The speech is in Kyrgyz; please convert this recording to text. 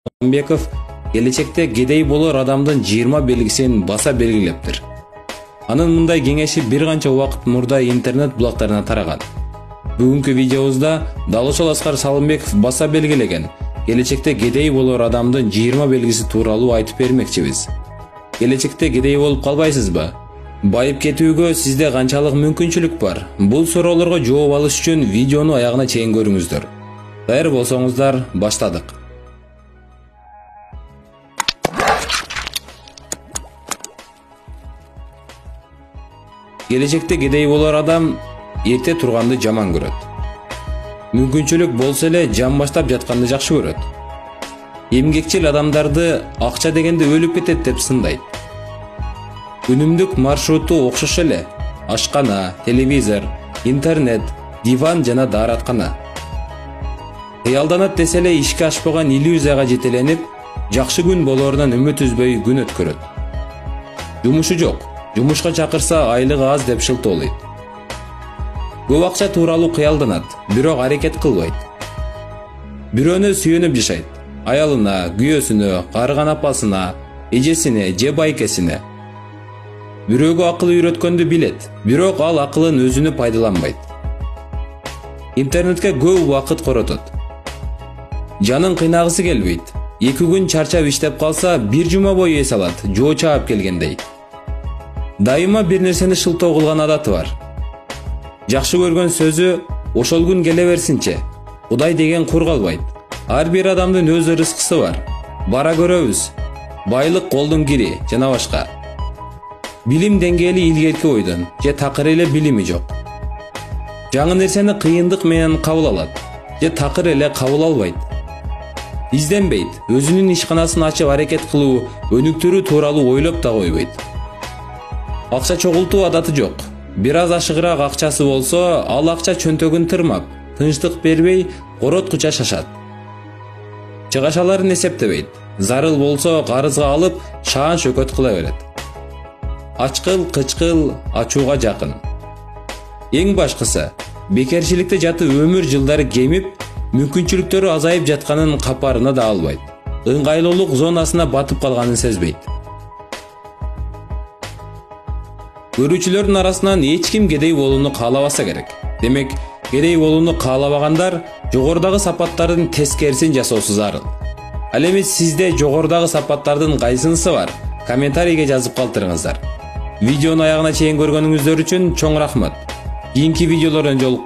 Салымбеков келечекте кедей болор адамдын 20 белгисин баса белгилептир. Анын мындай кеңеши бир канча убакыт мурда интернет блогтарына тараган. Бүгүнкү видеобузда дал ошол Аскар Салымбеков баса белгилеген келечекте кедей болор адамдын 20 белгиси тууралуу айтып бермекчибиз. Келечекте кедей болуп калбайсызбы? Байып кетүүгө сизде канчалык мүмкүнчүлүк бар? Бул суроолорго жооп алыш үчүн видеону аягына чейин көрүңүздөр. Даяр болсоңуздар, баштадык. Келечекте кедей болор адам эрте турганды жаман көрөт. Мүмкүнчүлүк болсо эле жан баштап жатканды жакшы көрөт. Эмгекчил адамдарды акча дегенде өлүп кетет деп сындайт. Күнүмдүк маршруту окшош эле: ашкана, телевизор, интернет, диван жана даараткана. Кыялданат десе эле ишке ашпаган иллюзияга жетеленип, жакшы күн болорунан үмүт үзбөй күн өткөрөт. Жумушу жок, жумушка чакырса айлыгы аз деп шылтоолойт. Көп акча тууралуу кыялданат, бирок аракет кылбайт. Бирөөнө сүйөнүп жашайт: аялына, күйөөсүнө, карыган апасына, эжесине же байкесине. Бирөөгө акыл үйрөткөндү билет, бирок ал акылын өзүнө пайдаланбайт. Интернетке көп убакыт коротот. Жанын кыйнагысы келбейт. 2 күн чарчап иштеп калса, бир жума бою эс алат, жоо чаап келгендей. Дайыма бир нерсени шылтоо кылган адаты бар. Жакшы көргөн сөзү ошол күн келе берсинчи. Кудай деген кур калбайт. Ар бир адамдын өз рызкысы бар. Бара көрөбүз. Байлык колдун кири жана башка. Билим деңгээли илгерки ойдон, же такыр эле билими жок. Жаңы нерсени кыйындык менен кабыл алат, же такыр эле кабыл албайт. Изденбейт, өзүнүн ишканасын ачып аракет кылуу, өнүктүрүү тууралуу ойлоп да койбойт. Акча чогултуу адаты жок. Бир аз ашыгыраак акчасы болсо, ал акча чөнтөгүн тырмап, тынчтык бербей, короткуча шашат. Чыгашаларын эсептебейт. Зарыл болсо карызга алып, шаан шөкөт кыла берет. Ачкыл, кычкыл, ачууга жакын. Эң башкысы, бекерчиликте жатып өмүр жылдары кемип, мүмкүнчүлүктөрү азайып жатканын капарына да албайт. Ыңгайлуулук зонасына батып калганын сезбейт. Көрүүчүлөрдүн арасынан эч ким кедей болууну каалабаса керек. Демек, кедей болууну каалабагандар жогорудагы сапаттардын тескерисин жасоосу зарыл. Ал эми сизде жогорудагы сапаттардын кайсынысы бар? Комментарийге жазып калтырыңыздар. Видеону аягына чейин көргөнүңүздөр үчүн чоң рахмат. Кийинки видеолордон жолуккан